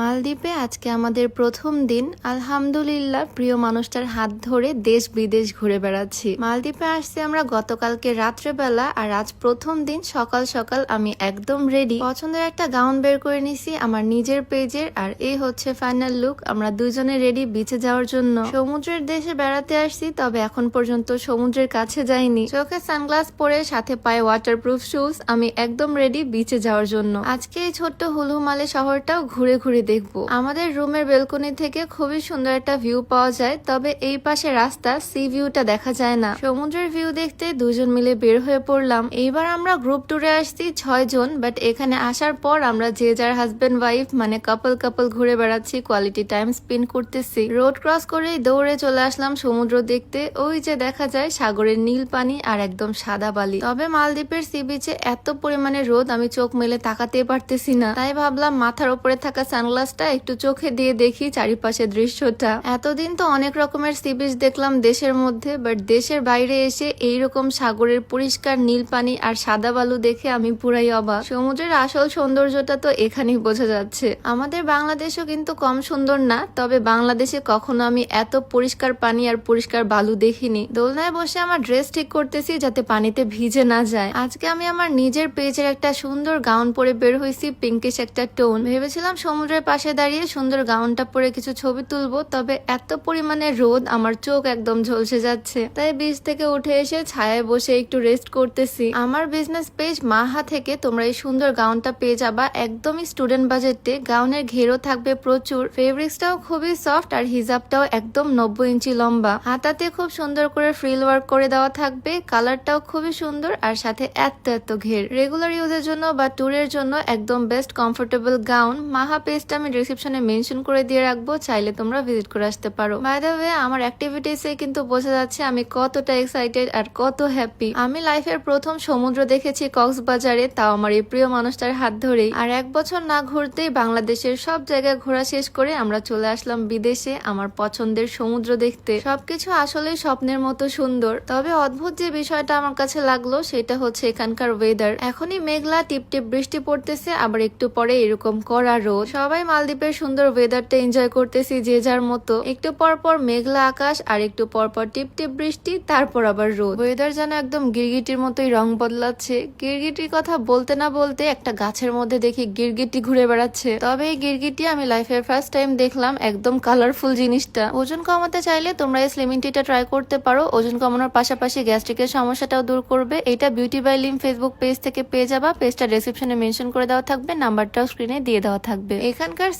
মালদ্বীপে আজকে আমাদের প্রথম দিন। আলহামদুলিল্লাহ প্রিয় মানুষটার হাত ধরে দেশ বিদেশ ঘুরে বেড়াচ্ছি। মালদ্বীপে আসছি আমরা গতকালকে রাত্রেবেলা, আর আজ প্রথম দিন সকাল সকাল আমি একদম রেডি। পছন্দের একটা গাউন বের করে নিছি আমার নিজের পেজের, আর এই হচ্ছে ফাইনাল লুক। আমরা দুজনে রেডি বিচে যাওয়ার জন্য। সমুদ্রের দেশে বেড়াতে আসছি, তবে এখন পর্যন্ত সমুদ্রের কাছে যাইনি। চোখে সানগ্লাস পরে সাথে পায়ে ওয়াটারপ্রুফ শুজ, আমি একদম রেডি বিচে যাওয়ার জন্য। আজকে এই ছোট্ট হুলুমালে শহরটাও ঘুরে ঘুরে দেখবো। আমাদের রুমের বেলকনি থেকে খুবই সুন্দর একটা ভিউ পাওয়া যায়, তবে এই পাশে রাস্তা সি ভিউটা দেখা যায় না। সমুদ্রের ভিউ দেখতে দুজন মিলে বের হয়ে পড়লাম। এইবার আমরা গ্রুপ ট্যুরে আসছি 6 জন, বাট এখানে আসার পর আমরা যে যার হাজবেন্ড ওয়াইফ মানে কাপল ঘুরে বেড়াচ্ছি, কোয়ালিটি টাইম স্পেন্ড করতেছি। রোড ক্রস করে দৌড়ে চলে আসলাম সমুদ্র দেখতে। ওই যে দেখা যায় সাগরের নীল পানি আর একদম সাদা বালি। তবে মালদ্বীপের সি বিচে এত পরিমাণে রোদ আমি চোখ মেলে তাকাতে পারতেছি না, তাই ভাবলাম মাথার উপরে থাকা সানগ্লাসটা একটু চোখে দিয়ে দেখি চারিপাশের দৃশ্যটা। এতদিন তো অনেক রকমের সি বিচ দেখলাম দেশের মধ্যে, বাট দেশের বাইরে এসে এইরকম সাগরের পরিষ্কার নীল পানি আর সাদা বালু দেখে আমি পুরাই অবাক। সমুদ্রের আসল সৌন্দর্যটা তো এখানেই বোঝা যাচ্ছে। আমাদের বাংলাদেশও কিন্তু কম সুন্দর না, তবে বাংলাদেশে কখনো আমি এত পরিষ্কার পানি আর পরিষ্কার বালু দেখিনি। দোলনায় বসে আমার ড্রেস ঠিক করতেছি যাতে পানিতে ভিজে না যায়। আজকে আমি আমার নিজের পেজের একটা সুন্দর গাউন পরে বের হয়েছি, পিঙ্কিশ একটা টোন। ভেবেছিলাম সমুদ্রের পাশে দাঁড়িয়ে সুন্দর গাউনটা পরে কিছু ছবি তুলবো, তবে এত পরিমাণে রোদ আমার চোখ একদম ঝলসে যাচ্ছে। তাই বিচ থেকে উঠে এসে ছায়ায় বসে একটু রেস্ট করতেছি। আমার বিজনেস পেজ মাহা থেকে তোমরা এই সুন্দর গাউনটা পেয়ে যাবা একদমই স্টুডেন্ট বাজেটে। গাউনের ঘেরও থাকবে প্রচুর, ফেব্রিক্সটাও খুবই সফট আর হিজাবটাও একদম 90 ইঞ্চি লম্বা। হাতাতে খুব সুন্দর করে ফ্রিল ওয়ার্ক করে দেওয়া থাকবে, কালারটাও খুবই সুন্দর আর সাথে এত ঘের। রেগুলার ইউজের জন্য বা ট্যুরের জন্য একদম বেস্ট কমফোর্টেবল গাউন। মাহা পেজটা আমি ডিসক্রিপশনে মেনশন করে দিয়ে রাখবো, চাইলে তোমরা ভিজিট করে আসতে পারো। বাই দ্য ওয়ে আমার অ্যাক্টিভিটিসে কিন্তু বোঝা যাচ্ছে আমি কতটা এক্সাইটেড আর কত হ্যাপি। আমি লাইফের প্রথম সমুদ্র দেখেছি কক্সবাজারে, তাও আমার এই প্রিয় মানুষটার হাত ধরেই। আর 1 বছর না ঘুরতেই বাংলাদেশের সব জায়গায় ঘোরা শেষ করে আমরা চলে আসলাম বিদেশে আমার পছন্দের সমুদ্র দেখতে। সবকিছু আসলে স্বপ্নের মতো সুন্দর, তবে অদ্ভুত যে বিষয়টা আমার কাছে লাগলো সেটা হচ্ছে এখানকার ওয়েদার। এখনই মেঘলা টিপটিপ বৃষ্টি পড়তেছে, আবার একটু পরে এরকম কড়া রোদ। সবাই মালদ্বীপের সুন্দর ওয়েদারটা এনজয় করতেছি যে যার মতো। একটু পর মেঘলা আকাশ আর একটু পর টিপটিপ বৃষ্টি, তারপর আবার রোদ। ওয়েদার যেন একদম গিরগিটির মতোই রং বদলাচ্ছে। গিরগিটির কথা বলতে না বলতে একটা গাছের মধ্যে দেখি গিরগিটি ঘুরে বেড়াচ্ছে। তবে এই গিরগিটি আমি লাইফের ফার্স্ট টাইম দেখলাম, একদম কালারফুল জিনিসটা। ওজন কমাতে চাইলে তোমরা এই স্লিমিং টিটা ট্রাই করতে পারো। ওজন কমানোর পাশাপাশি গ্যাস্ট্রিকের সমস্যাটাও দূর করবে। এটা beauty by Lim Facebook page থেকে পেয়ে যাবা। পেজটা ডেসক্রিপশনে মেনশন করে দেওয়া থাকবে, নাম্বারটাও স্ক্রিনে দিয়ে দেওয়া থাকবে। এখানকার